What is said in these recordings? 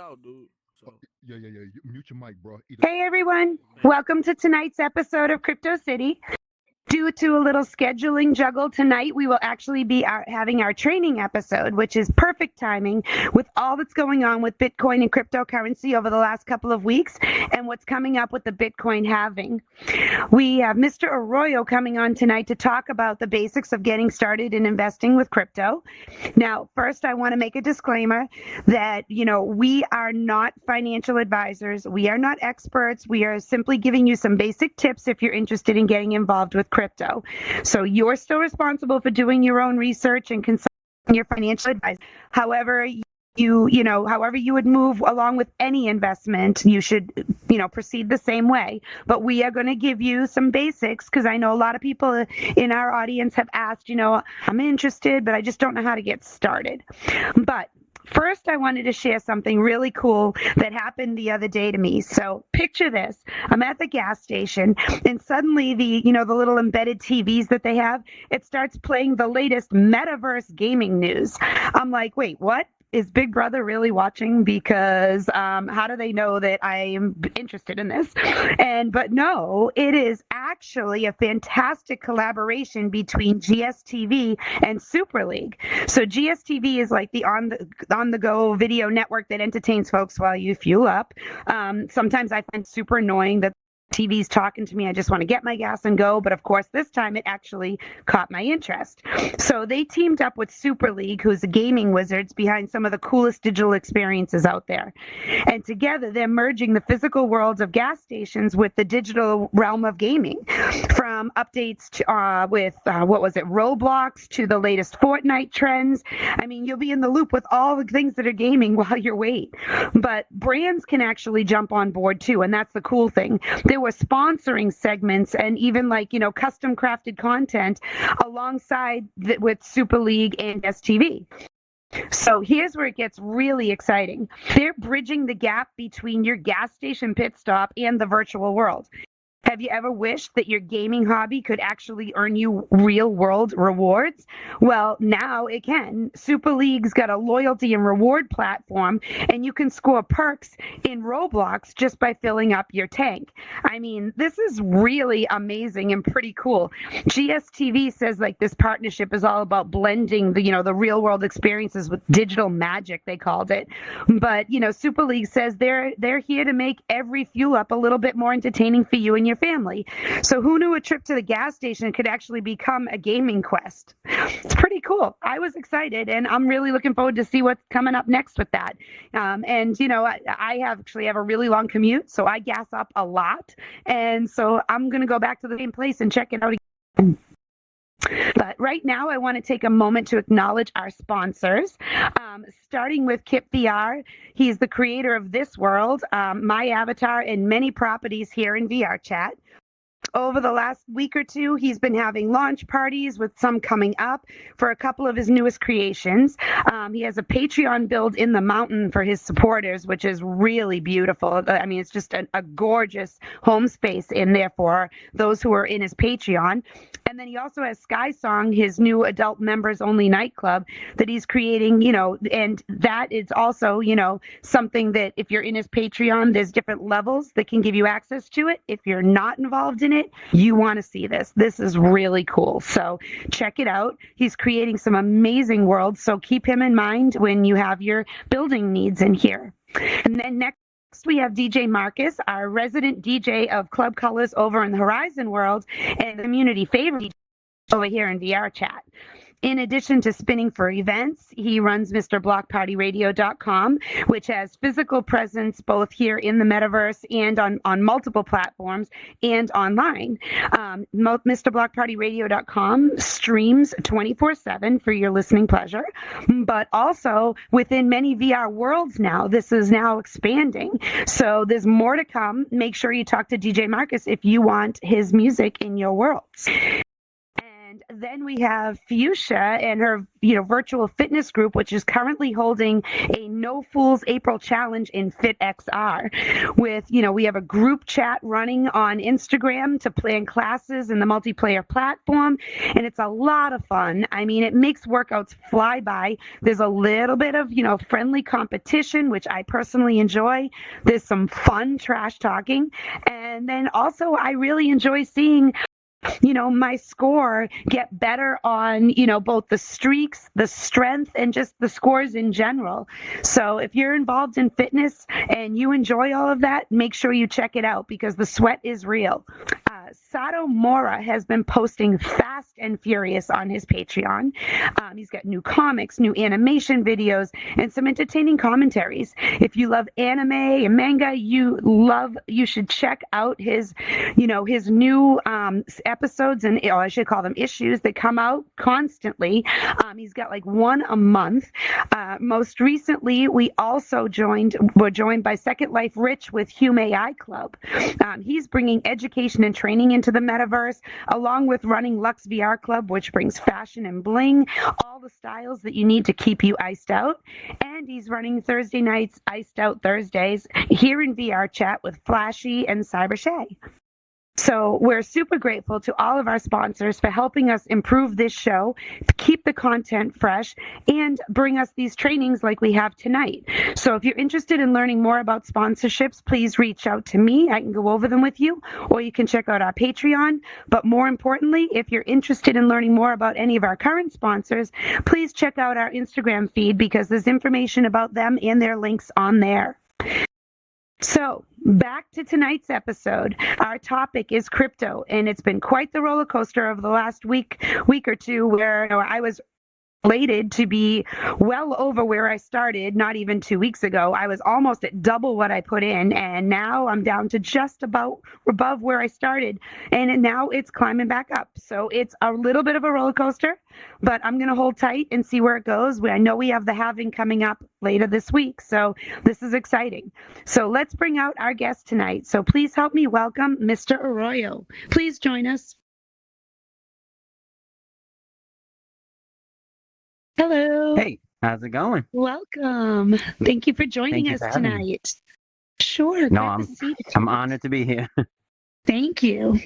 out, dude. So Yeah. Mute your mic, bro. Hey everyone, damn. welcome to tonight's episode of Crypto City. Due to a little scheduling juggle tonight, we will actually be having our training episode, which is perfect timing with all that's going on with Bitcoin and cryptocurrency over the last couple of weeks and what's coming up with the Bitcoin halving. We have Mr. Arroyo coming on tonight to talk about the basics of getting started in investing with crypto. Now, first, I want to make a disclaimer that, we are not financial advisors. We are not experts. We are simply giving you some basic tips if you're interested in getting involved with crypto. So you're still responsible for doing your own research and consulting your financial advisor. However, however you would move along with any investment, you should, proceed the same way. But we are going to give you some basics because I know a lot of people in our audience have asked, I'm interested, but I just don't know how to get started. But first, I wanted to share something really cool that happened the other day to me. So picture this. I'm at the gas station and suddenly the little embedded TVs that they have, it starts playing the latest Metaverse gaming news. I'm like, wait, what? Is Big Brother really watching? Because how do they know that I am interested in this? But no, it is actually a fantastic collaboration between GSTV and Super League. So GSTV is like the on the go video network that entertains folks while you fuel up. Sometimes I find super annoying that TV's talking to me. I just want to get my gas and go. But of course, this time it actually caught my interest. So they teamed up with Super League, who's the gaming wizards behind some of the coolest digital experiences out there. And together, they're merging the physical worlds of gas stations with the digital realm of gaming. From updates to, with, Roblox to the latest Fortnite trends. I mean, you'll be in the loop with all the things that are gaming while you wait. But brands can actually jump on board too. And that's the cool thing. There were sponsoring segments and even custom crafted content alongside with Super League and STV. So here's where it gets really exciting. They're bridging the gap between your gas station pit stop and the virtual world. Have you ever wished that your gaming hobby could actually earn you real-world rewards? Well, now it can. Super League's got a loyalty and reward platform, and you can score perks in Roblox just by filling up your tank. I mean, this is really amazing and pretty cool. GSTV says this partnership is all about blending the real-world experiences with digital magic, they called it. But, Super League says they're here to make every fuel up a little bit more entertaining for you and your family. So who knew a trip to the gas station could actually become a gaming quest? It's pretty cool. I was excited, and I'm really looking forward to see what's coming up next with that. I actually have a really long commute, so I gas up a lot, and so I'm going to go back to the same place and check it out again. But right now, I want to take a moment to acknowledge our sponsors, starting with Kip VR. He's the creator of This World, My Avatar, and many properties here in VR Chat. Over the last week or two, he's been having launch parties with some coming up for a couple of his newest creations. He has a Patreon build in the mountain for his supporters, which is really beautiful. I mean, it's just a gorgeous home space in there for those who are in his Patreon. And then he also has Sky Song, his new adult members only nightclub that he's creating, and that is also, something that if you're in his Patreon, there's different levels that can give you access to it. If you're not involved in it, you want to see this. This is really cool. So check it out. He's creating some amazing worlds. So keep him in mind when you have your building needs in here. And then next, we have DJ Marcus, our resident DJ of Club Colors over in the Horizon World and community favorite over here in VR Chat. In addition to spinning for events, he runs MrBlockPartyRadio.com, which has physical presence both here in the metaverse and on multiple platforms and online. MrBlockPartyRadio.com streams 24/7 for your listening pleasure, but also within many VR worlds now, this is now expanding. So there's more to come. Make sure you talk to DJ Marcus if you want his music in your worlds. And Then we have Fuchsia and her, virtual fitness group, which is currently holding a No Fools April challenge in FitXR. With, we have a group chat running on Instagram to plan classes in the multiplayer platform, and it's a lot of fun. I mean, it makes workouts fly by. There's a little bit of, friendly competition, which I personally enjoy. There's some fun trash talking, and then also I really enjoy seeing my score get better on, both the streaks, the strength, and just the scores in general. So if you're involved in fitness and you enjoy all of that, make sure you check it out because the sweat is real. Sato Mora has been posting fast and furious on his Patreon. He's got new comics, new animation videos, and some entertaining commentaries. If you love anime and manga, you should check out his new episodes, and I should call them issues, that come out constantly. He's got like one a month. Most recently, we also were joined by Second Life Rich with Hume AI Club. He's bringing education and training into the metaverse, along with running Lux VR Club, which brings fashion and bling, all the styles that you need to keep you iced out. And he's running Thursday nights, Iced Out Thursdays, here in VR chat with Flashy and Cyber Shay. So we're super grateful to all of our sponsors for helping us improve this show, keep the content fresh, and bring us these trainings like we have tonight. So if you're interested in learning more about sponsorships, please reach out to me. I can go over them with you, or you can check out our Patreon. But more importantly, if you're interested in learning more about any of our current sponsors, please check out our Instagram feed because there's information about them and their links on there. So back to tonight's episode. Our topic is crypto, and it's been quite the roller coaster over the last week or two, where I was elated to be well over where I started not even 2 weeks ago. I was almost at double what I put in, and now I'm down to just about above where I started, and now it's climbing back up. So it's a little bit of a roller coaster, but I'm going to hold tight and see where it goes. I know we have the halving coming up later this week, so this is exciting. So let's bring out our guest tonight. So please help me welcome Mr. Arroyo. Please join us. Hello. Hey, how's it going? Welcome. Thank you for joining us tonight. Sure. No, I'm honored to be here. Thank you.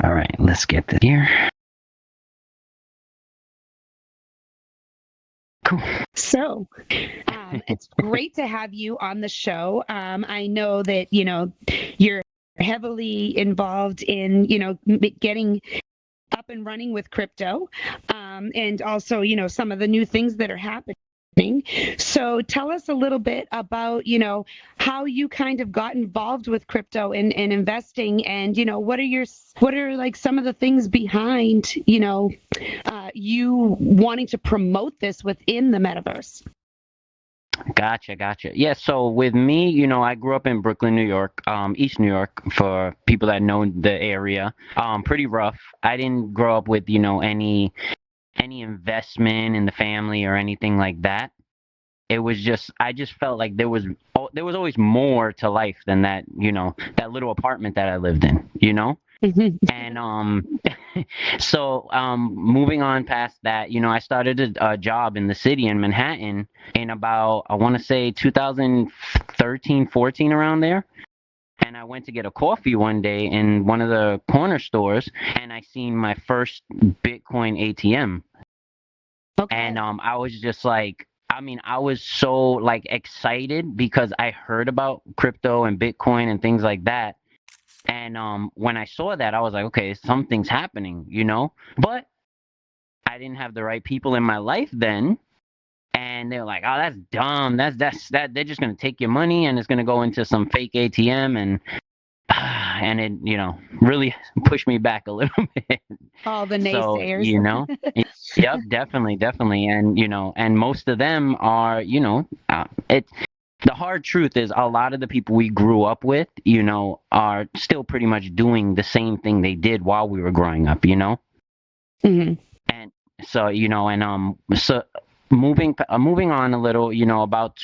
All right, let's get this here. Cool. So, it's great to have you on the show. I know that, you're heavily involved in, getting up and running with crypto, and also, some of the new things that are happening. So tell us a little bit about, how you kind of got involved with crypto and investing, and, what are like some of the things behind, you wanting to promote this within the metaverse? Gotcha. Yeah, so with me, I grew up in Brooklyn, New York, East New York, for people that know the area. Pretty rough. I didn't grow up with, any investment in the family or anything like that. It was just, I just felt like there was always more to life than that, that little apartment that I lived in, And so moving on past that, I started a job in the city in Manhattan in about, I want to say 2013, 14, around there. And I went to get a coffee one day in one of the corner stores, and I seen my first Bitcoin ATM. Okay. And I was just like, I was so like excited because I heard about crypto and Bitcoin and things like that. And when I saw that, I was like, okay, something's happening, But I didn't have the right people in my life then. And they're like, oh, that's dumb. That they're just gonna take your money and it's gonna go into some fake ATM, and it, really pushed me back a little bit. All the naysayers. So, yep, definitely. And, and most of them are, the hard truth is a lot of the people we grew up with, are still pretty much doing the same thing they did while we were growing up, Mm-hmm. And so, so moving on a little, about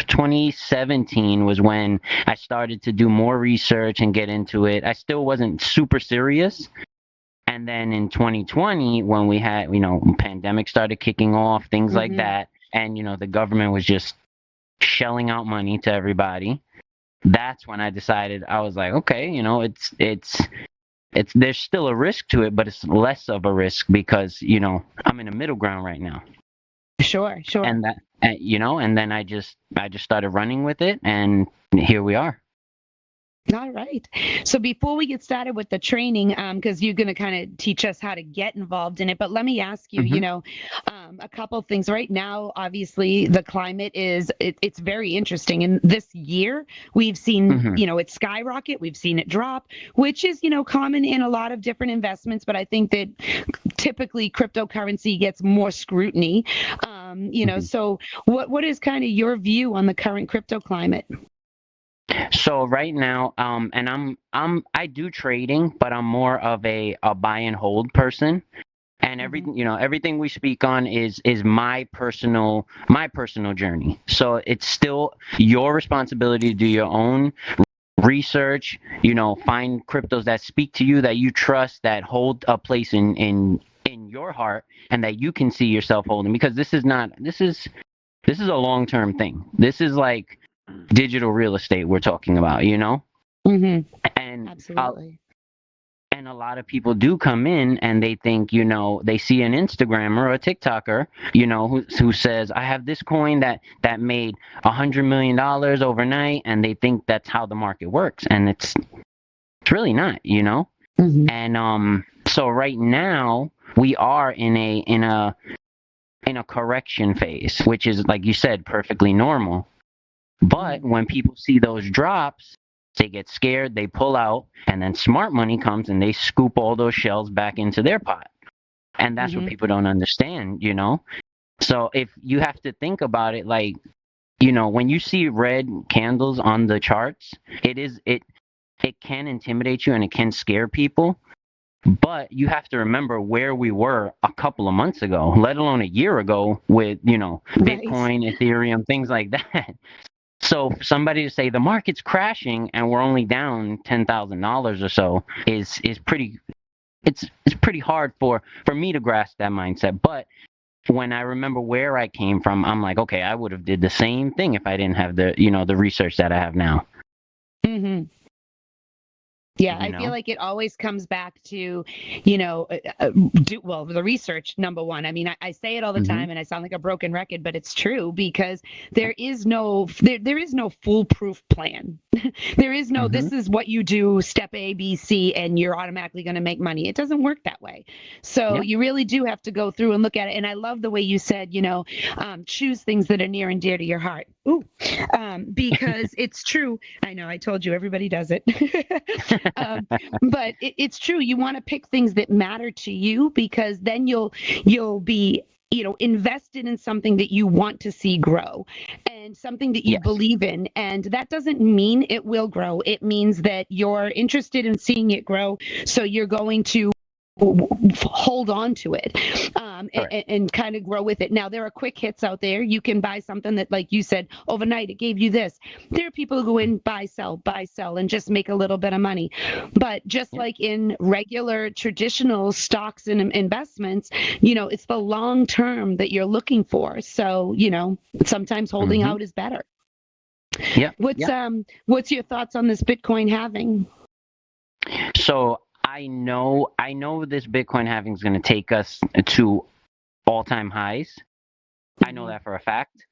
2017 was when I started to do more research and get into it. I still wasn't super serious. And then in 2020, when we had, pandemic started kicking off, things like that, and, the government was just shelling out money to everybody, that's when I decided, I was like, okay, it's there's still a risk to it, but it's less of a risk because, I'm in a middle ground right now. Sure. And and then I just started running with it, and here we are. All right. So before we get started with the training, because you're going to kind of teach us how to get involved in it, but let me ask you, a couple of things. Right now, obviously, the climate it's very interesting. And this year, we've seen, it skyrocket. We've seen it drop, which is, common in a lot of different investments. But I think that typically cryptocurrency gets more scrutiny. So what is kind of your view on the current crypto climate? So right now, and I do trading, but I'm more of a buy and hold person. And everything we speak on is my personal journey. So it's still your responsibility to do your own research. Find cryptos that speak to you, that you trust, that hold a place in your heart, and that you can see yourself holding. Because this is a long-term thing. This is like digital real estate we're talking about, And Absolutely. And a lot of people do come in and they think, they see an Instagrammer or a TikToker, who says, I have this coin that made $100 million overnight, and they think that's how the market works. And it's really not, And so right now we are in a correction phase, which is, like you said, perfectly normal. But when people see those drops, they get scared, they pull out, and then smart money comes and they scoop all those shells back into their pot. And that's what people don't understand, So if you have to think about it, like, when you see red candles on the charts, it can intimidate you and it can scare people. But you have to remember where we were a couple of months ago, let alone a year ago, with, Bitcoin, Ethereum, things like that. So for somebody to say the market's crashing and we're only down $10,000 or so is pretty. It's pretty hard for me to grasp that mindset. But when I remember where I came from, I'm like, okay, I would have did the same thing if I didn't have the research that I have now. Yeah, I feel like it always comes back to, the research, number one. I mean, I say it all the time and I sound like a broken record, but it's true, because there is no foolproof plan. There is no, this is what you do, step A, B, C, and you're automatically going to make money. It doesn't work that way. So you really do have to go through and look at it. And I love the way you said, choose things that are near and dear to your heart. Because it's true. I know, I told you, everybody does it. But it's true. You want to pick things that matter to you, because then you'll be invested in something that you want to see grow, and something that you believe in. And that doesn't mean it will grow. It means that you're interested in seeing it grow. So you're going to hold on to it, and kind of grow with it. Now, there are quick hits out there. You can buy something that, like you said, overnight it gave you this. There are people who go in, buy, sell, and just make a little bit of money. But just like in regular traditional stocks and investments, it's the long term that you're looking for. So, sometimes holding out is better. What's your thoughts on this Bitcoin halving? So I know this Bitcoin halving is going to take us to all-time highs. I know that for a fact.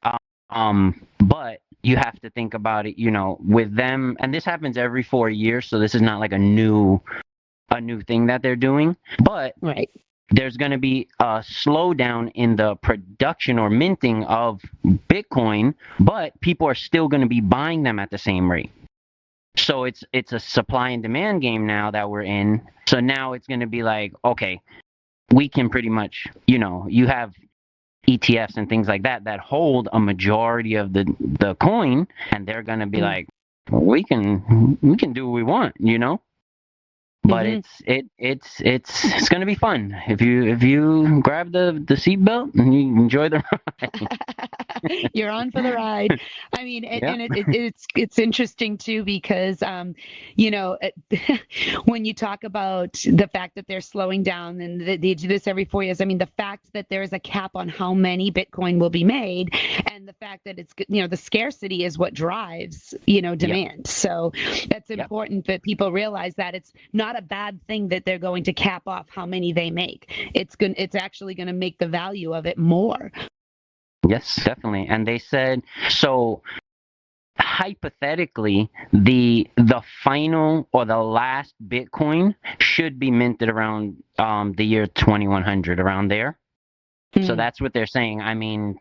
But you have to think about it, with them, and this happens every 4 years, so this is not like a new thing that they're doing. But there's going to be a slowdown in the production or minting of Bitcoin, but people are still going to be buying them at the same rate. So it's a supply and demand game now that we're in. So now it's going to be like, okay, we can pretty much, you have ETFs and things like that hold a majority of the coin, and they're going to be like, well, we can do what we want, But it's going to be fun if you grab the seatbelt and you enjoy the ride. You're on for the ride. I mean, Yeah. and it's interesting too because you know, when you talk about the fact that they're slowing down and they do this every 4 years. I mean, the fact that there is a cap on how many Bitcoin will be made, and the fact that it's, you know, the scarcity is what drives, you know, Yep. demand. So that's Yep. important that people realize that it's not a bad thing that they're going to cap off how many they make. It's actually going to make the value of it more. Yes, definitely. And they said so. Hypothetically, the final or the last Bitcoin should be minted around the year 2100, around there. So that's what they're saying. I mean,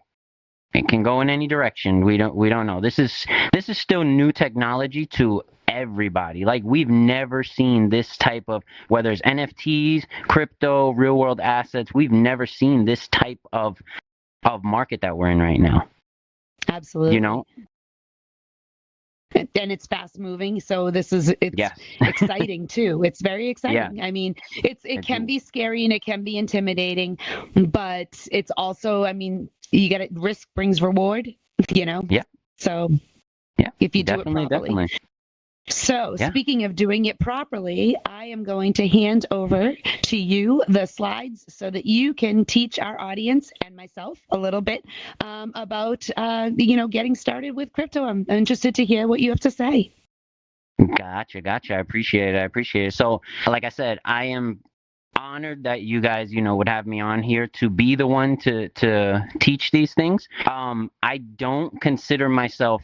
it can go in any direction. We don't know. This is still new technology to everybody. Like, we've never seen this type of, whether it's NFTs, crypto, real world assets, we've never seen this type of market that we're in right now. Absolutely. You know? And it's fast moving, so it's Yes. exciting too. It's very Yeah. exciting. I mean, it It can is. be scary and it can be intimidating, but it's also, I mean, you got to risk brings reward, you know. Yeah. So Yeah. if you do it Definitely, properly. definitely. So, Yeah. speaking of doing it properly, I am going to hand over to you the slides so that you can teach our audience and myself a little bit about, you know, getting started with crypto. I'm interested to hear what you have to say. Gotcha. I appreciate it. So, like I said, I am honored that you guys, would have me on here to be the one to teach these things. I don't consider myself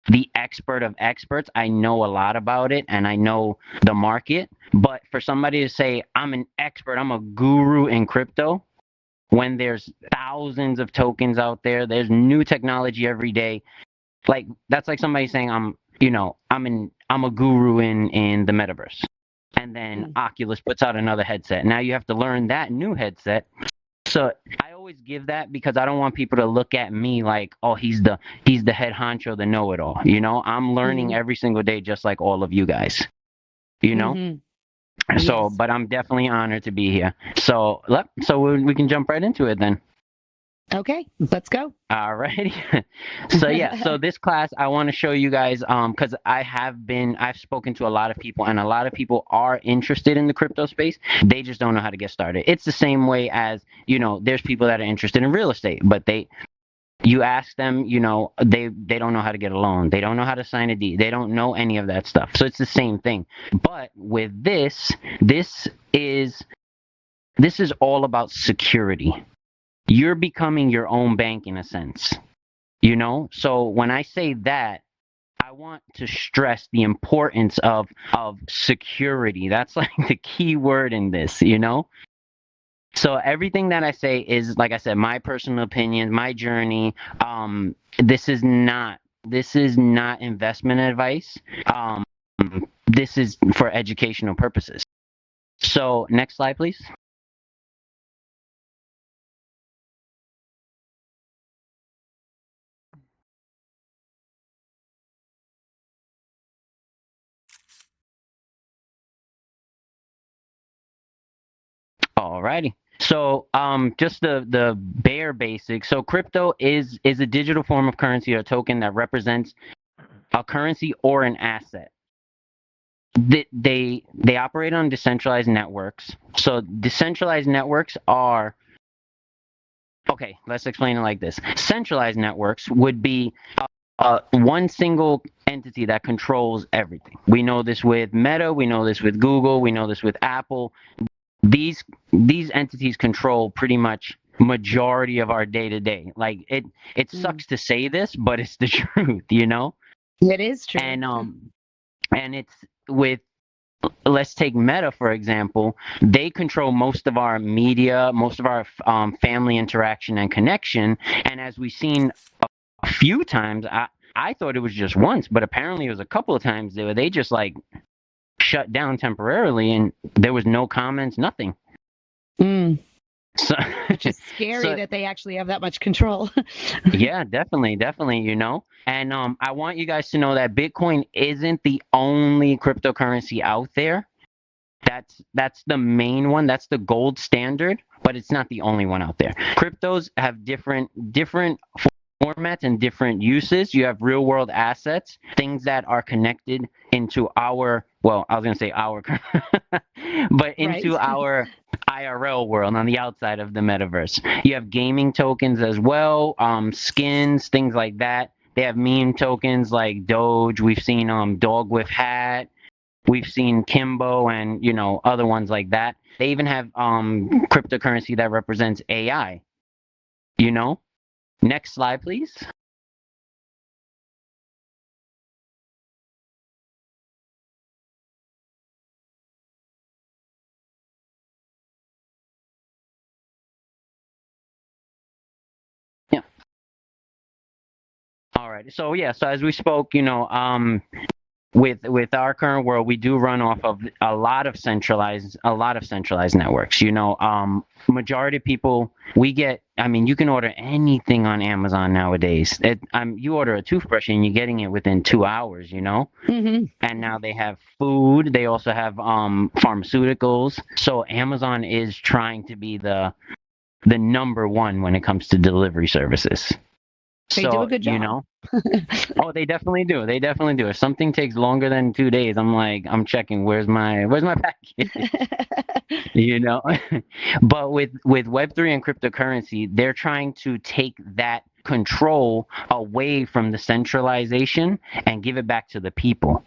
the expert of experts. I know a lot about it and I know the market, but for somebody to say I'm an expert, I'm a guru in crypto, when there's thousands of tokens out there, there's new technology every day. Like, that's like somebody saying I'm a guru in the metaverse. And then Oculus puts out another headset. Now you have to learn that new headset. So I always give that because I don't want people to look at me like, oh, he's the head honcho, the know-it-all. I'm learning every single day, just like all of you guys. So, Yes. but I'm definitely honored to be here. So we can jump right into it then. Okay, let's go. All righty. So this class I want to show you guys, because I've spoken to a lot of people, and a lot of people are interested in the crypto space. They just don't know how to get started. It's the same way as, there's people that are interested in real estate, but you ask them, they don't know how to get a loan. They don't know how to sign a deed. They don't know any of that stuff. So it's the same thing. But with this is all about security. You're becoming your own bank in a sense, So when I say that, I want to stress the importance of security. That's like the key word in this, So everything that I say is, like I said, my personal opinion, my journey. This is not investment advice. This is for educational purposes. So next slide, please. Alrighty. So, just the bare basics. So, crypto is a digital form of currency or token that represents a currency or an asset. They operate on decentralized networks. So, decentralized networks are, okay. Let's explain it like this. Centralized networks would be one single entity that controls everything. We know this with Meta. We know this with Google. We know this with Apple. These entities control pretty much majority of our day to day. Like, it sucks to say this, but it's the truth, It is true. And it's with, let's take Meta for example. They control most of our media, most of our family interaction and connection. And as we've seen a few times, I thought it was just once, but apparently it was a couple of times they just like shut down temporarily, and there was no comments, nothing. So, which is scary that they actually have that much control. Yeah, definitely, And I want you guys to know that Bitcoin isn't the only cryptocurrency out there. That's the main one. That's the gold standard, but it's not the only one out there. Cryptos have different formats and different uses. You have real world assets, things that are connected into our, well, I was going to say our, but into our IRL world on the outside of the metaverse. You have gaming tokens as well, skins, things like that. They have meme tokens like Doge. We've seen Dog with Hat. We've seen Kimbo and other ones like that. They even have cryptocurrency that represents AI. You know. Next slide, please. Yeah. All right. So yeah. So as we spoke, with our current world, we do run off of a lot of centralized networks. Majority of people we get. I mean, you can order anything on Amazon nowadays. You order a toothbrush and you're getting it within 2 hours. Mm-hmm. And now they have food. They also have pharmaceuticals. So Amazon is trying to be the number one when it comes to delivery services. They do a good job. Oh, they definitely do. They definitely do. If something takes longer than 2 days, I'm checking where's my package. But with Web3 and cryptocurrency, they're trying to take that control away from the centralization and give it back to the people.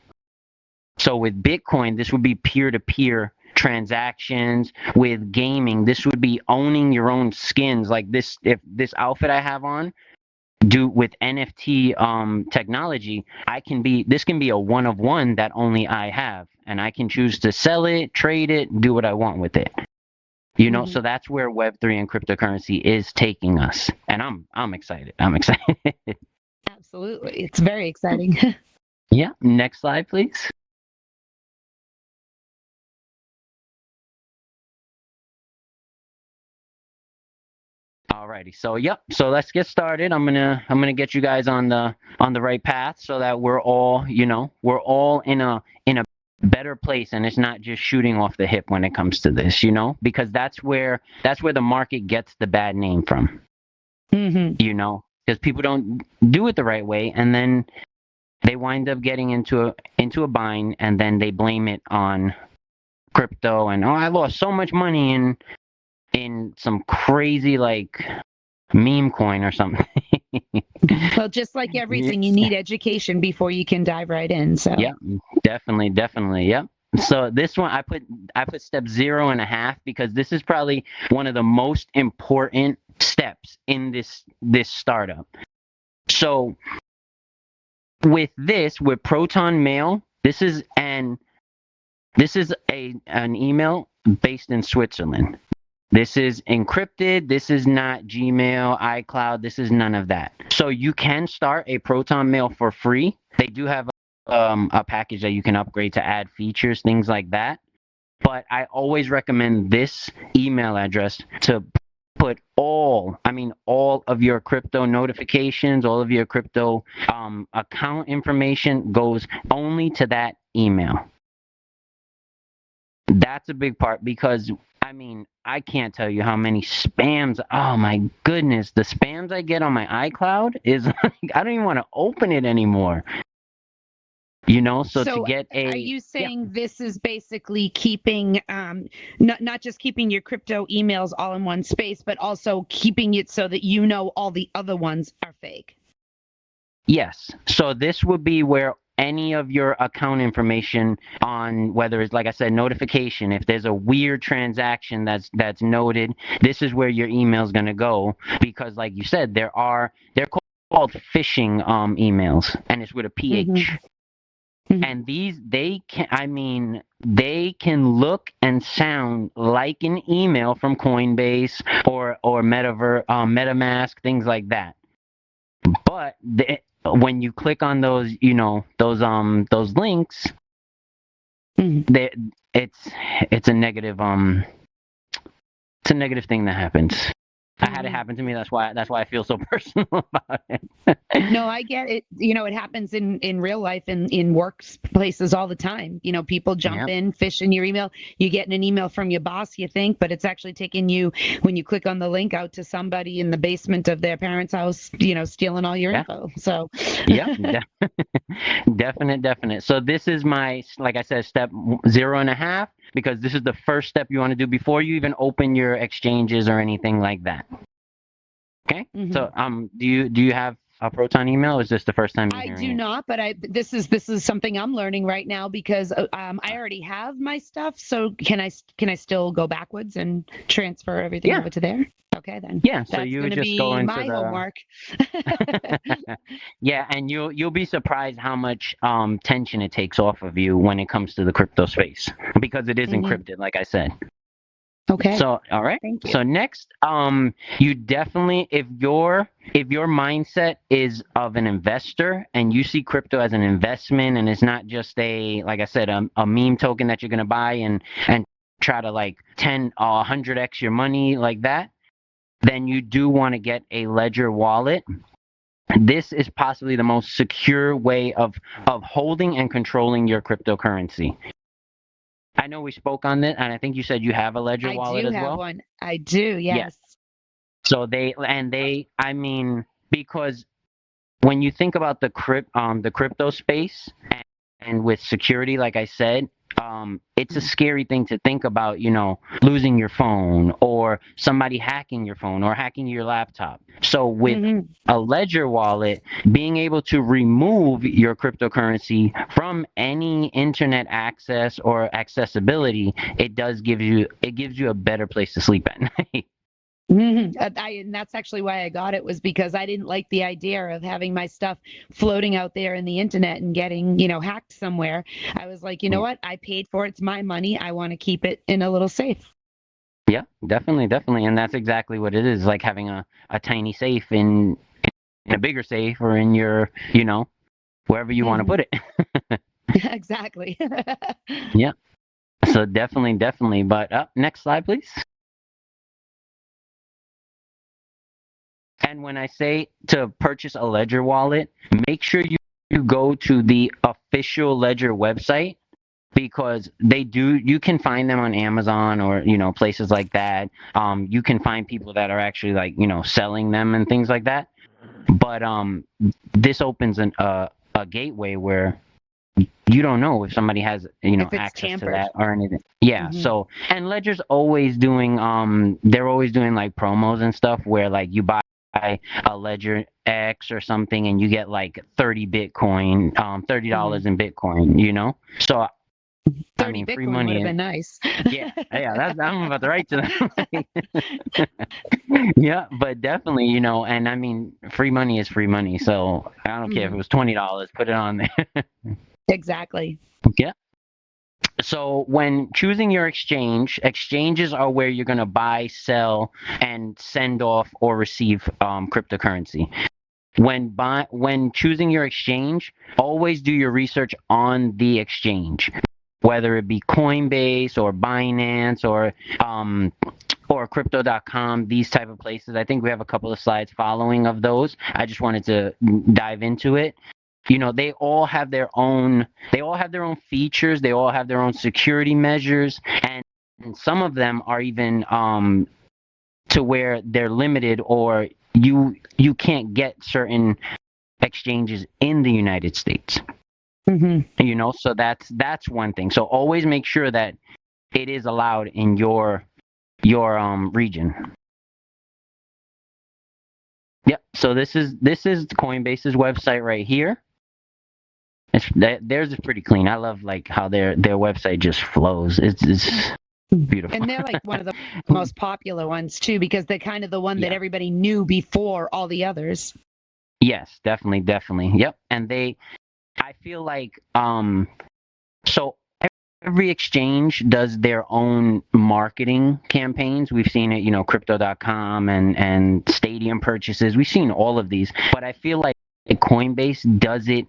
So with Bitcoin, this would be peer-to-peer transactions. With gaming, this would be owning your own skins. Like this, if this outfit I have on, do with NFT technology, this can be a one of one that only I have, and I can choose to sell it, trade it, do what I want with it. So that's where Web3 and cryptocurrency is taking us, and I'm excited. I'm excited. Absolutely, it's very exciting. Yeah. Next slide, please. Alrighty. So yep. So let's get started. I'm gonna get you guys on the right path so that we're all in a better place, and it's not just shooting off the hip when it comes to this, because that's where the market gets the bad name from. Mm-hmm. Because people don't do it the right way, and then they wind up getting into a bind, and then they blame it on crypto and I lost so much money in some crazy like meme coin or something. Well, just like everything, you need education before you can dive right in. So yeah, definitely. Yep. So this one I put step 0.5 because this is probably one of the most important steps in this startup. So with Proton Mail, this is an email based in Switzerland. This is encrypted. This is not Gmail, iCloud. This is none of that. So you can start a Proton Mail for free. They do have a package that you can upgrade to add features, things like that. But I always recommend this email address to put all of your crypto notifications, all of your crypto account information goes only to that email. That's a big part because I can't tell you how many spams. Oh my goodness, the spams I get on my iCloud is like I don't even want to open it anymore. So to get are you saying this is basically keeping not just keeping your crypto emails all in one space, but also keeping it so that all the other ones are fake? Yes. So this would be where any of your account information on whether it's like I said notification, if there's a weird transaction that's noted, this is where your email is going to go because like you said they're called phishing emails and it's with a PH. Mm-hmm. And they can look and sound like an email from Coinbase or MetaMask, things like that. But when you click on those links, it's a negative thing that happens. I had it happen to me. That's why I feel so personal about it. No, I get it. It happens in real life and in workplaces all the time. People jump Yep. in, fish in your email. You get an email from your boss, you think, but it's actually taking you, when you click on the link, out to somebody in the basement of their parents' house, stealing all your Yeah. info. So, Yep. Definite. So this is my, like I said, step 0.5, because this is the first step you want to do before you even open your exchanges or anything like that. Okay. Mhm. So do you have a Proton email, or is this the first time you're I hearing do it? not, but this is something I'm learning right now because I already have my stuff. So can I still go backwards and transfer everything Yeah. over to there? Okay, then Yeah. So that's you going would to just go be into my the homework. yeah, and you'll be surprised how much tension it takes off of you when it comes to the crypto space, because it is Mhm. encrypted, like I said. Okay, So, all right. thank you. So next, you definitely, if your mindset is of an investor and you see crypto as an investment and it's not just like I said, a meme token that you're gonna buy and try to like 10 or 100x your money like that, then you do want to get a Ledger wallet. This is possibly the most secure way of holding and controlling your cryptocurrency. I know we spoke on this, and I think you said you have a Ledger I wallet do as have well. one. I do, Yes. yes. So I mean, because when you think about the crypto space and with security, like I said, it's a scary thing to think about, losing your phone or somebody hacking your phone or hacking your laptop. So with Mhm. a Ledger wallet, being able to remove your cryptocurrency from any internet access or accessibility, it gives you a better place to sleep at night. Mhm. And that's actually why I got it, was because I didn't like the idea of having my stuff floating out there in the internet and getting, hacked somewhere. I was like, you know Yeah. what? I paid for it. It's my money. I want to keep it in a little safe. Yeah, definitely, and that's exactly what it is. Like having a tiny safe in a bigger safe, or in your, wherever you want to Mhm. put it. Exactly. Yeah. So definitely. But next slide, please. And when I say to purchase a Ledger wallet, make sure you go to the official Ledger website, because you can find them on Amazon or places like that. You can find people that are actually like selling them and things like that. But this opens a gateway where you don't know if somebody has If it's access to tampered. that or anything. Yeah. Mhm. So, and Ledger's always doing they're always doing like promos and stuff where like you buy a Ledger X or something and you get like 30 Bitcoin, $30 Mhm. in Bitcoin. So I 30 mean, free Bitcoin would have money. been nice. Yeah, I'm about to write to them. Yeah, but definitely, and I mean, free money is free money. So I don't care if it Mhm. was $20, put it on there. Exactly. Yeah. So when choosing your exchanges are where you're going to buy, sell, and send off or receive cryptocurrency. When choosing your exchange, always do your research on the exchange, whether it be Coinbase or Binance or crypto.com, these type of places. I think we have a couple of slides following of those. I just wanted to dive into it. They all have their own features, they all have their own security measures, and some of them are even to where they're limited, or you can't get certain exchanges in the United States. Mhm. So that's one thing. So always make sure that it is allowed in your region. Yep. So this is Coinbase's website right here. Theirs is pretty clean. I love like how their website just flows. It's beautiful. And they're like one of the most popular ones too, because they're kind of the one that Yeah. everybody knew before all the others. Yes, definitely. Yep. And I feel like so every exchange does their own marketing campaigns. We've seen it, crypto.com and stadium purchases. We've seen all of these, but I feel like Coinbase does it.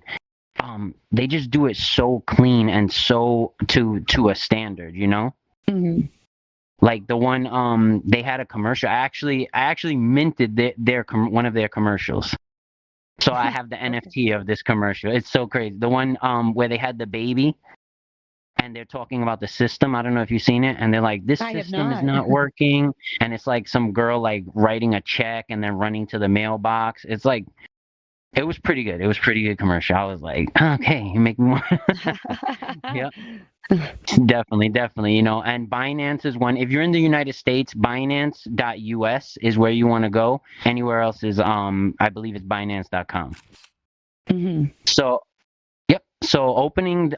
They just do it so clean and so to a standard. Mhm. Like the one they had a commercial. I actually minted one of their commercials. So I have the Okay. NFT of this commercial. It's so crazy. The one where they had the baby and they're talking about the system. I don't know if you've seen it. And they're like, this I have system is not. not working. And it's like some girl like writing a check and then running to the mailbox. It's like it was pretty good. It was pretty good commercial. I was like, okay, you make me want. Yeah, definitely, definitely. And Binance is one. If you're in the United States, Binance.us is where you want to go. Anywhere else is I believe it's Binance.com. Hmm. So yep. So opening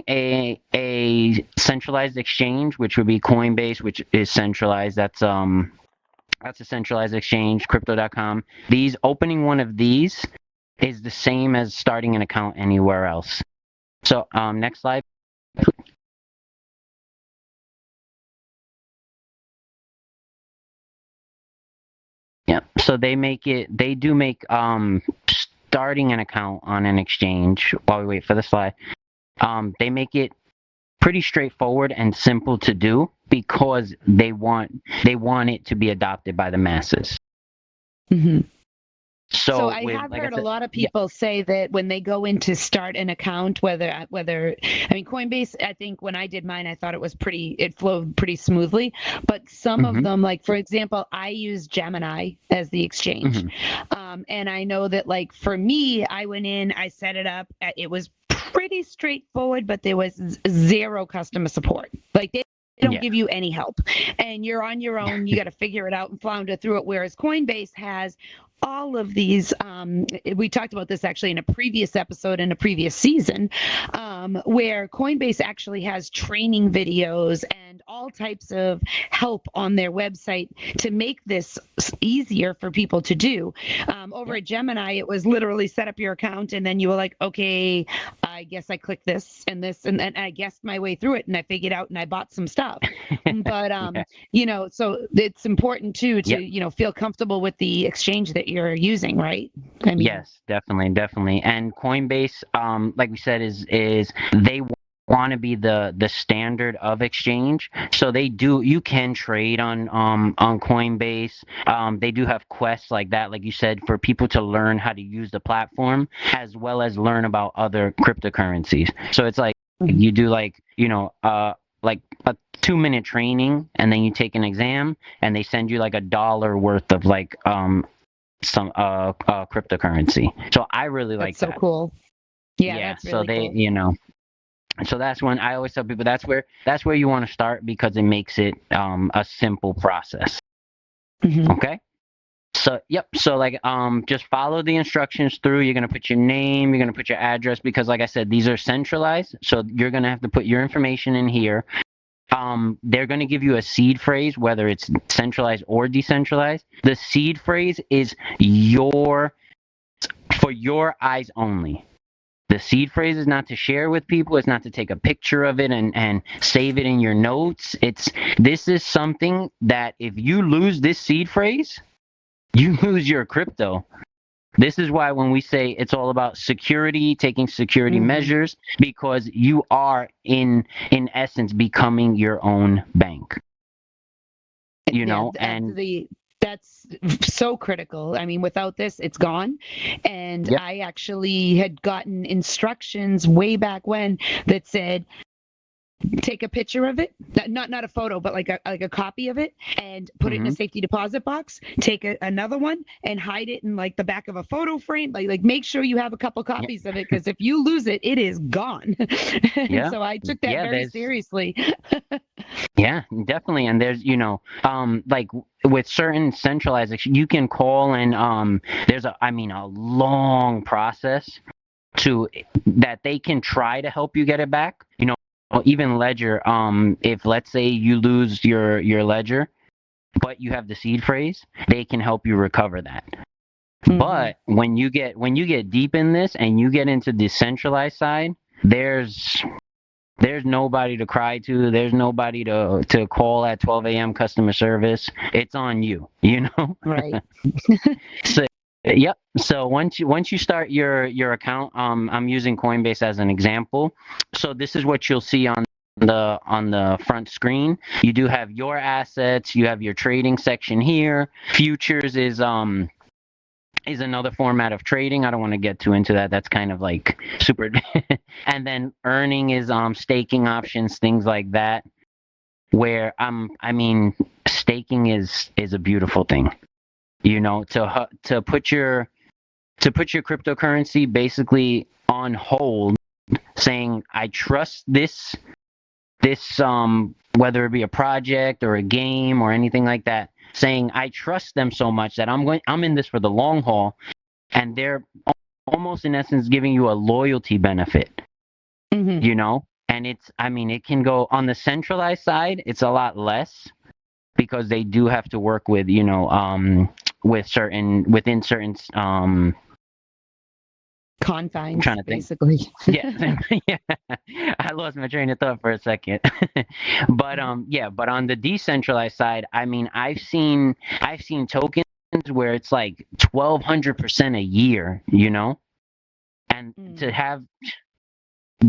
a centralized exchange, which would be Coinbase, which is centralized. That's a centralized exchange, crypto.com. Opening one of these is the same as starting an account anywhere else. So next slide. Yeah. So they do make starting an account on an exchange while we wait for the slide. They make it pretty straightforward and simple to do because they want it to be adopted by the masses. Hmm. So So I with have like I heard a said, lot of yeah. people say that when they go in to start an account, whether I mean Coinbase, I think when I did mine, I thought it flowed pretty smoothly. But some of Hmm. them, like for example, I use Gemini as the exchange, Hmm. and I know that like for me, I went in, I set it up, it was pretty straightforward, but there was zero customer support. Like they don't Yeah. give you any help, and you're on your own. You got to figure it out and flounder through it. Whereas Coinbase has all of these we talked about this actually in a previous episode in a previous season, where Coinbase actually has training videos and all types of help on their website to make this easier for people to do. Over Yep. at Gemini, it was literally set up your account and then you were like, okay, I guess I clicked this and I guessed my way through it and I figured out and I bought some stuff. But Yeah. so it's important too to Yep. feel comfortable with the exchange that you're using, right? I mean, Yes, definitely, definitely. And Coinbase, like we said, is they want to be the standard of exchange. So they do. You can trade on Coinbase. They do have quests like that, like you said, for people to learn how to use the platform as well as learn about other cryptocurrencies. So it's like mhm. you do like a 2-minute training and then you take an exam and they send you like $1 worth of like some cryptocurrency. So I really like That's so that. cool. Yeah, Yeah. that's So really they, cool. so that's when I always tell people that's where you want to start because it makes it a simple process. Hmm. Okay. So yep. So like just follow the instructions through. You're gonna put your name, you're gonna put your address because like I said, these are centralized. So you're gonna have to put your information in here. They're going to give you a seed phrase, whether it's centralized or decentralized. The seed phrase is for your eyes only. The seed phrase is not to share with people. It's not to take a picture of it and save it in your notes. This is something that if you lose this seed phrase, you lose your crypto. This is why when we say it's all about security, taking security Hmm. measures, because you are in essence becoming your own bank. Yeah, And that's so critical. I mean, without this, it's gone. And yep. I actually had gotten instructions way back when that said take a picture of it, not a photo, but like a copy of it, and put it in a Hmm. safety deposit box. Take another one and hide it in like the back of a photo frame. Like make sure you have a couple Yep. copies of it because if you lose it, it is gone. And Yeah. so I took that Yeah, very seriously. yeah, definitely. And there's, like with certain centralized, you can call and there's a long process to that they can try to help you get it back. Even Ledger, if let's say you lose your Ledger, but you have the seed phrase, they can help you recover that. Hmm. But when you get deep in this and you get into the centralized side, there's nobody to cry to. There's nobody to call at 12 a.m. customer service. It's on you, you know? Right. So, yep. So once you start your account, I'm using Coinbase as an example. So this is what you'll see on the front screen. You do have your assets, you have your trading section here. Futures is another format of trading. I don't want to get too into that. That's kind of like super. And then earning is staking options, things like that. Where I mean, staking is a beautiful thing. You know, to put your cryptocurrency basically on hold, saying I trust this whether it be a project or a game or anything like that, saying I trust them so much that I'm in this for the long haul, and they're almost in essence giving you a loyalty benefit, you know. And I mean, it can go on the centralized side, it's a lot less because they do have to work with, you know, within certain Confines, I'm trying to think. basically. Yeah, yeah. I lost my train of thought for a second. But yeah, but on the decentralized side, I mean, I've seen tokens where it's like 1,200% a year, you know? And to have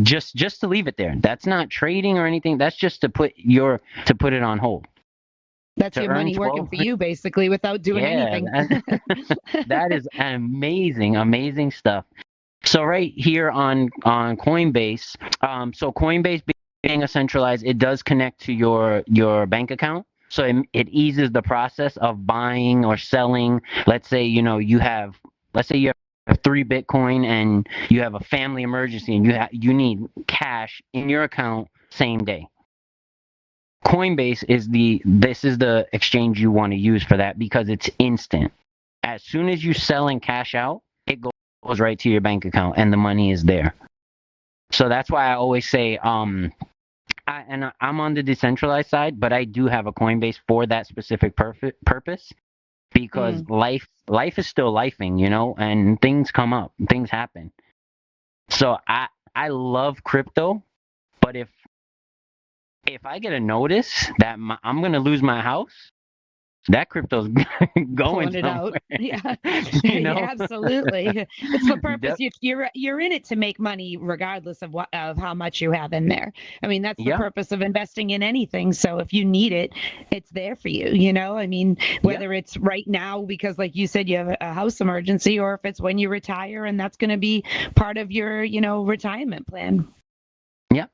just to leave it there. That's not trading or anything. That's just to put it on hold. That's To your earn money working for 1,200. you, basically, without doing Yeah, anything. that is amazing stuff. So right here on Coinbase, so Coinbase being a centralized, it does connect to your bank account. So it eases the process of buying or selling. Let's say, you know, let's say you have 3 Bitcoin and you have a family emergency and you need cash in your account same day. Coinbase is the exchange you want to use for that because it's instant. As soon as you sell and cash out, it goes right to your bank account and the money is there. So that's why I always say, I'm on the decentralized side, but I do have a Coinbase for that specific purpose because life is still lifing, you know, and things come up, things happen. So I love crypto, but if I get a notice that I'm gonna lose my house, that crypto's going Pulling it out. somewhere. Yeah. You know? Yeah, absolutely. It's the purpose. Yep. You're in it to make money regardless of how much you have in there. I mean, that's the Yep. purpose of investing in anything. So if you need it, it's there for you, you know? I mean, whether it's right now because like you said you have a house emergency, or if it's when you retire and that's going to be part of your, you know, retirement plan.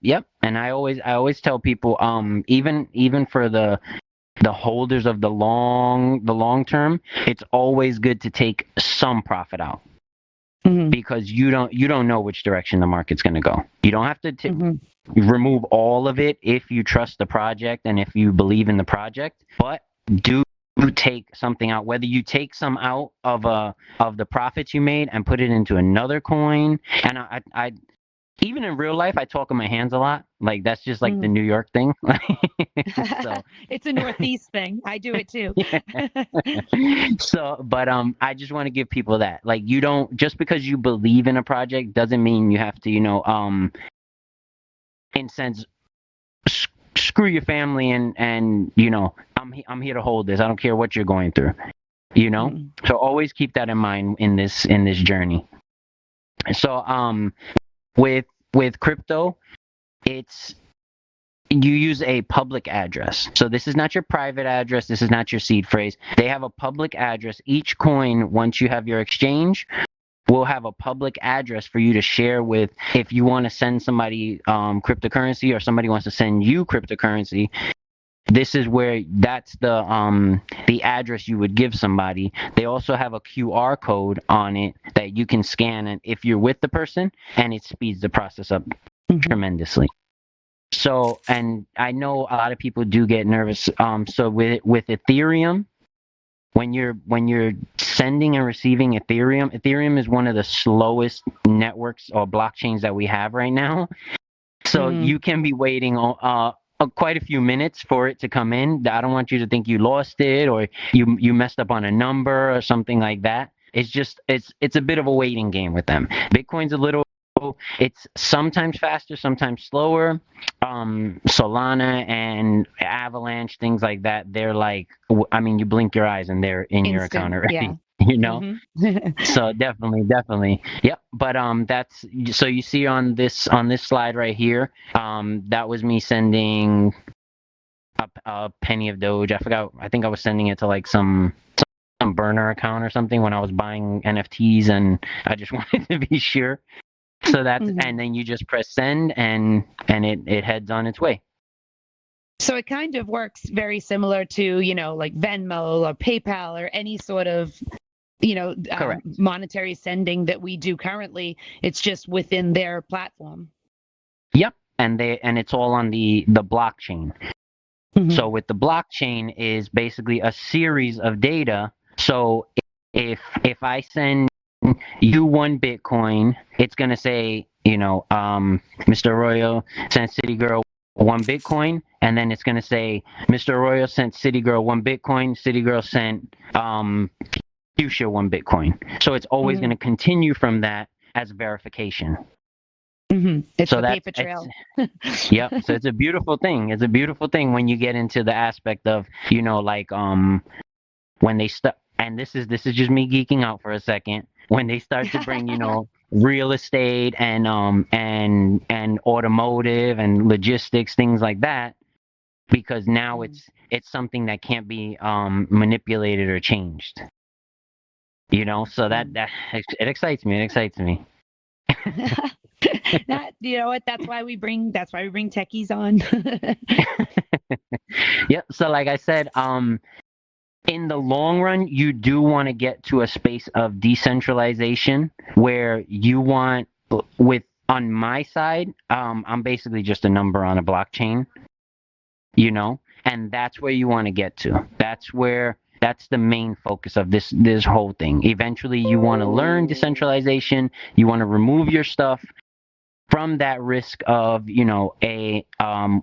Yep. And I always tell people, even for the holders of the long term, it's always good to take some profit out because you don't know which direction the market's going to go. You don't have to remove all of it if you trust the project and if you believe in the project, but do take something out, whether you take some out of the profits you made and put it into another coin. And I even in real life, I talk with my hands a lot. Like that's just like the New York thing. So It's a Northeast thing. I do it too. so, but I just want to give people that. Like you don't, just because you believe in a project doesn't mean you have to, you know, in sense screw your family and you know, I'm here to hold this. I don't care what you're going through. You know? So always keep that in mind in this journey. So with crypto, it's you use a public address. So this is not your private address. This is not your seed phrase. They have a public address. Each coin, once you have your exchange, will have a public address for you to share with. If you want to send somebody cryptocurrency or somebody wants to send you cryptocurrency, this is where that's the address you would give somebody. They also have a QR code on it that you can scan it if you're with the person, and it speeds the process up tremendously. So, and I know a lot of people do get nervous. So with Ethereum, when you're sending and receiving Ethereum is one of the slowest networks or blockchains that we have right now. So you can be waiting quite a few minutes for it to come in. I don't want you to think you lost it or you messed up on a number or something like that. It's just it's a bit of a waiting game with them. Bitcoin's a little. It's sometimes faster, sometimes slower. Solana and Avalanche, things like that, they're like, I mean, you blink your eyes and they're in your account already. you know. Mhm. So definitely, yep. But that's so you see on this slide right here. That was me sending a penny of Doge. I forgot. I think I was sending it to like some burner account or something when I was buying NFTs, and I just wanted to be sure. So that's Mhm. and then you just press send, and it heads on its way. So it kind of works very similar to, like Venmo or PayPal or any sort of, Correct. monetary sending that we do currently. It's just within their platform. Yep. And it's all on the blockchain. So Mhm. with the blockchain is basically a series of data. So if I send you 1 Bitcoin, it's gonna say, Mr. Arroyo sent CityGirl 1 Bitcoin, and then it's gonna say Mr. Arroyo sent CityGirl 1 Bitcoin, CityGirl sent Fuchsia 1 Bitcoin. So it's always Mhm. gonna continue from that as verification. Mhm. It's So the that's paper it's trail. yep. So it's a beautiful thing. It's a beautiful thing when you get into the aspect of, like when they start, and this is just me geeking out for a second, when they start to bring, real estate and automotive and logistics, things like that, because now Mhm. it's something that can't be manipulated or changed. So Mhm. that it excites me. It excites me. You know what? That's why we bring techies on. Yep. So like I said, in the long run, you do want to get to a space of decentralization where you want, with on my side, I'm basically just a number on a blockchain, and that's where you want to get to. That's the main focus of this whole thing. Eventually, you want to learn decentralization. You want to remove your stuff from that risk of, a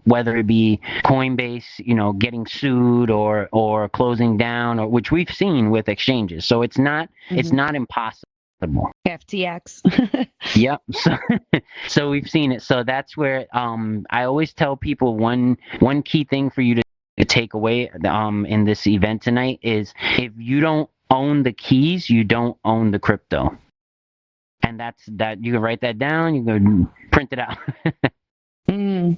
whether it be Coinbase, getting sued or closing down, or which we've seen with exchanges. So it's Mhm. not impossible. FTX. Yep. So we've seen it. So that's where I always tell people one key thing for you to take away in this event tonight is, if you don't own the keys, you don't own the crypto. And that you can write that down, you can print it out. Mm.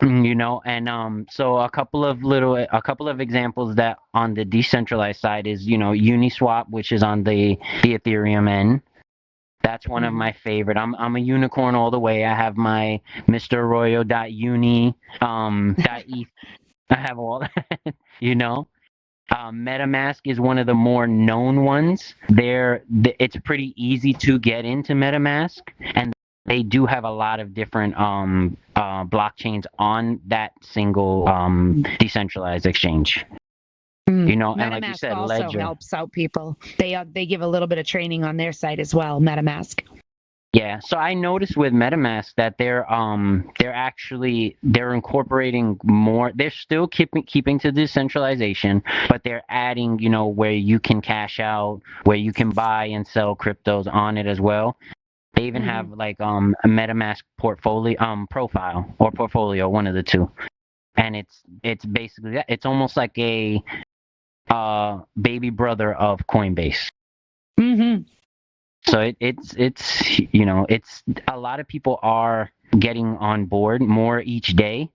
And so a couple of examples that on the decentralized side is, Uniswap, which is on the Ethereum end. That's one of Mhm. my favorite. I'm a unicorn all the way. I have my Mr. Arroyo.uni, .eth. I have all that, you know. MetaMask is one of the more known ones. It's pretty easy to get into MetaMask, and they do have a lot of different blockchains on that single decentralized exchange. And like you MetaMask said, also Ledger. helps out people. They give a little bit of training on their site as well. MetaMask. Yeah, so I noticed with MetaMask that they're incorporating more. They're still keeping to decentralization, but they're adding, where you can cash out, where you can buy and sell cryptos on it as well. They even Mhm. have like a MetaMask portfolio, one of the two. And it's basically that. It's almost like a baby brother of Coinbase. Mhm. So it's a lot of people are getting on board more each day,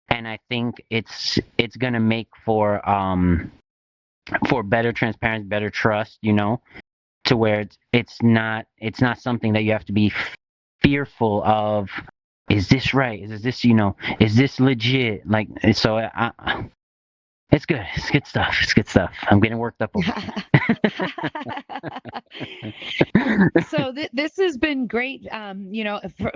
and I think it's gonna make for better transparency, better trust, to where it's not something that you have to be fearful of. Is this right? Is this legit? Like, so it's good. It's good stuff. It's good stuff. I'm getting worked up over So this has been great.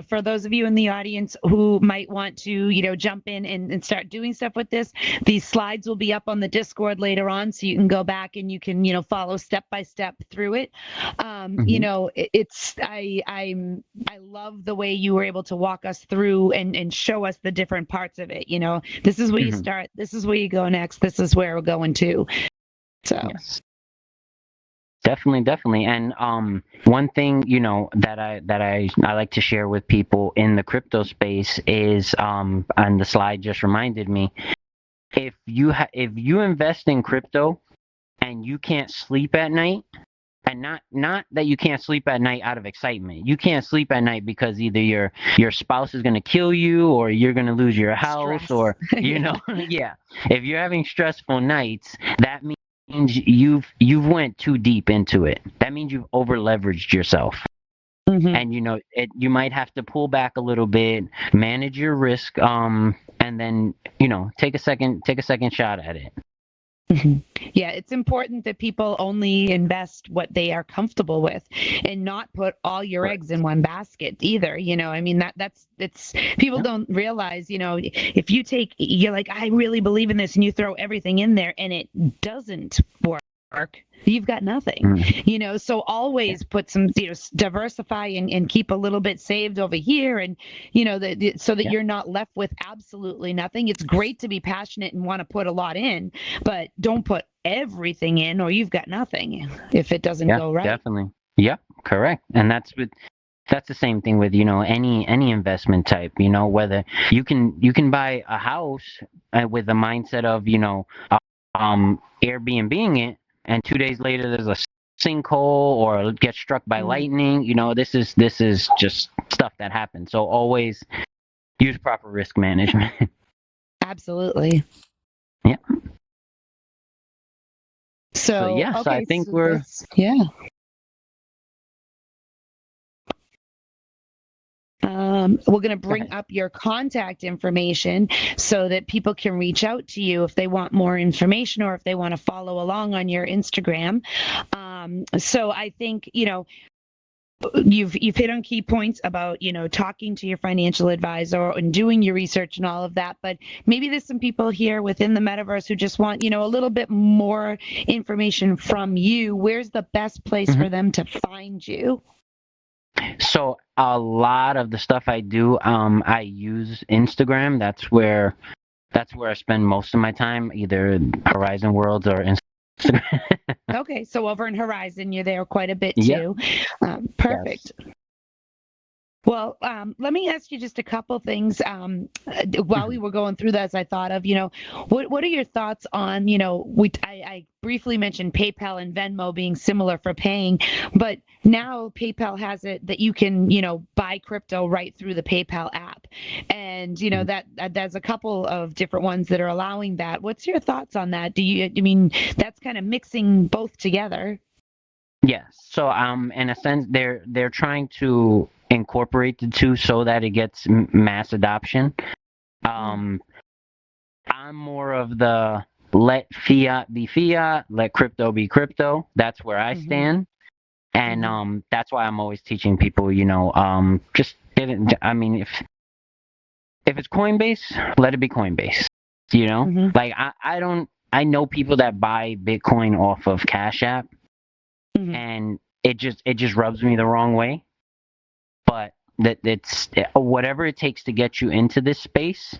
For those of you in the audience who might want to, jump in and start doing stuff with this, these slides will be up on the Discord later on, so you can go back and you can, follow step by step through it. Mhm. I love the way you were able to walk us through and show us the different parts of it. This is where you Mhm. start. This is where you go next. This is where we're going to. So. Yes. Definitely. And one thing, that I like to share with people in the crypto space is, and the slide just reminded me, if you invest in crypto, and you can't sleep at night, and not that you can't sleep at night out of excitement. You can't sleep at night because either your spouse is going to kill you, or you're going to lose your house, Stress. or you Yeah. know yeah. If you're having stressful nights, that means you've went too deep into it. That means you've over leveraged yourself. Hmm. And you might have to pull back a little bit, manage your risk, and then take a second shot at it. Mhm. Yeah, it's important that people only invest what they are comfortable with and not put all your Right. eggs in one basket either. I mean, that's it's people Yeah. don't realize, if you're like, I really believe in this, and you throw everything in there and it doesn't work, you've got nothing. Mm. So always put some, diversify and keep a little bit saved over here, and so that Yeah. you're not left with absolutely nothing. It's great to be passionate and want to put a lot in, but don't put everything in, or you've got nothing if it doesn't Yeah, go right. definitely. Yep, correct. And that's the same thing with any investment type. Whether you can buy a house with the mindset of Airbnb it, and 2 days later there's a sinkhole or get struck by Mm, lightning. This is just stuff that happens. So always use proper risk management. absolutely. Yeah. So So, yeah, so I okay, think so we're yeah. We're going to go bring ahead. up your contact information so that people can reach out to you if they want more information or if they want to follow along on your Instagram. So I think, you've hit on key points about talking to your financial advisor and doing your research and all of that, but maybe there's some people here within the metaverse who just want a little bit more information from you. Where's the best place Mhm. for them to find you? So a lot of the stuff I do, I use Instagram. That's where I spend most of my time, either Horizon Worlds or Instagram. Okay, so over in Horizon, you're there quite a bit Yeah. too. Yes. Perfect. Well, let me ask you just a couple things. While we Mhm. were going through this, I thought of, what are your thoughts on, I briefly mentioned PayPal and Venmo being similar for paying, but now PayPal has it that you can, buy crypto right through the PayPal app, and Mhm. that there's a couple of different ones that are allowing that. What's your thoughts on that? I mean, that's kind of mixing both together. Yes. So in a sense, they're trying to incorporate the two so that it gets mass adoption. Mm, Um, I'm more of the let fiat be fiat, let crypto be crypto. That's where I mm-hmm, stand. And mm-hmm, that's why I'm always teaching people, just get it. I mean, if it's Coinbase, let it be Coinbase. mm-hmm, Like I don't. I know people that buy Bitcoin off of Cash App, mm-hmm. and it just rubs me the wrong way. But that it's whatever it takes to get you into this space,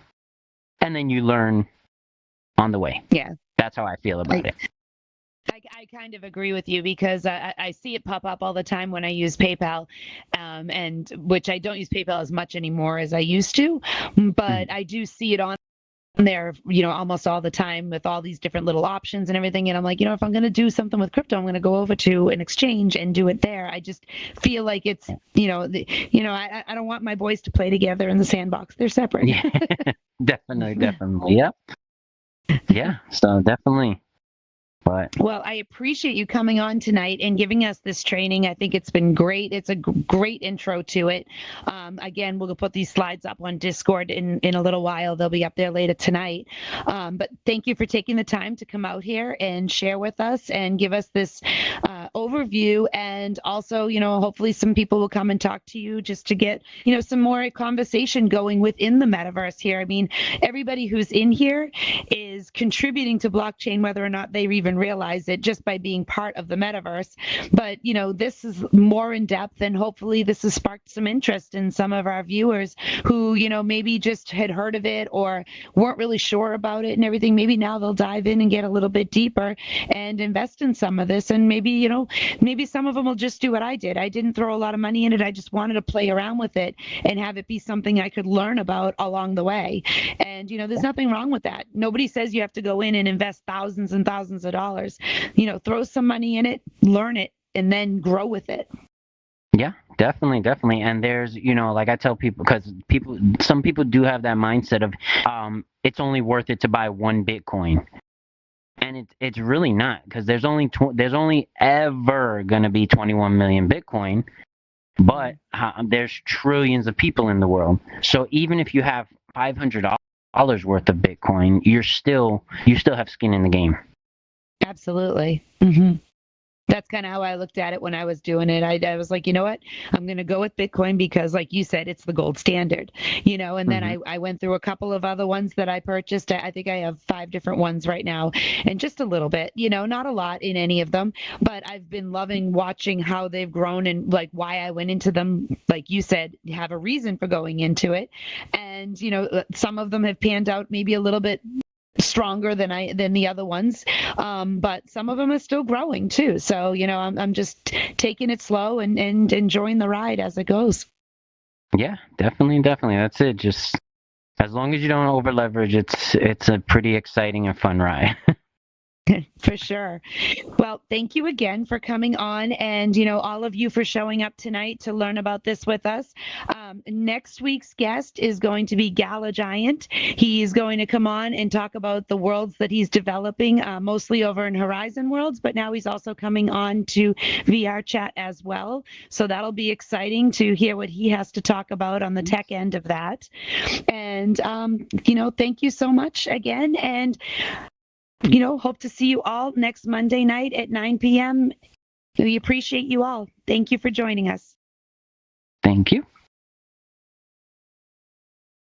and then you learn on the way. Yeah. That's how I feel about it. I kind of agree with you because I see it pop up all the time when I use PayPal, and which I don't use PayPal as much anymore as I used to, but Mhm. I do see it on there, almost all the time with all these different little options and everything. And I'm like, if I'm going to do something with crypto, I'm going to go over to an exchange and do it there. I just feel like it's, I don't want my boys to play together in the sandbox. They're separate. Yeah, definitely, definitely. Yep. Yeah. So definitely. But Well, I appreciate you coming on tonight and giving us this training. I think it's been great. It's a great intro to it. Again, we'll put these slides up on Discord in a little while. They'll be up there later tonight. But thank you for taking the time to come out here and share with us and give us this overview. And also, hopefully some people will come and talk to you just to get, some more conversation going within the metaverse here. I mean, everybody who's in here is contributing to blockchain, whether or not they even realize it, just by being part of the metaverse. But this is more in depth, and hopefully this has sparked some interest in some of our viewers who maybe just had heard of it or weren't really sure about it and everything. Maybe now they'll dive in and get a little bit deeper and invest in some of this. And maybe some of them will just do what I did. I didn't throw a lot of money in it. I just wanted to play around with it and have it be something I could learn about along the way. And And, there's nothing wrong with that. Nobody says you have to go in and invest thousands and thousands of dollars. Throw some money in it, learn it, and then grow with it. Yeah, definitely. And there's, like I tell people, because some people do have that mindset of, it's only worth it to buy one Bitcoin. And it's really not, because there's only ever gonna be 21 million Bitcoin, but there's trillions of people in the world. So even if you have $500 worth of Bitcoin, you still have skin in the game. Absolutely. That's kind of how I looked at it when I was doing it. I was like, you know what? I'm going to go with Bitcoin because, like you said, it's the gold standard, and then I went through a couple of other ones that I purchased. I think I have 5 different ones right now, and just a little bit, not a lot in any of them, but I've been loving watching how they've grown and like why I went into them. Like you said, you have a reason for going into it. And, some of them have panned out maybe a little bit stronger than the other ones, but some of them are still growing too. So I'm just taking it slow and enjoying the ride as it goes. Yeah, definitely. That's it. Just as long as you don't over leverage, it's a pretty exciting and fun ride. For sure. Well, thank you again for coming on, and all of you for showing up tonight to learn about this with us. Next week's guest is going to be Gala Giant. He's going to come on and talk about the worlds that he's developing, mostly over in Horizon Worlds, but now he's also coming on to VR Chat as well. So that'll be exciting to hear what he has to talk about on the tech end of that. And thank you so much again, and hope to see you all next Monday night at 9 p.m. We appreciate you all. Thank you for joining us. Thank you.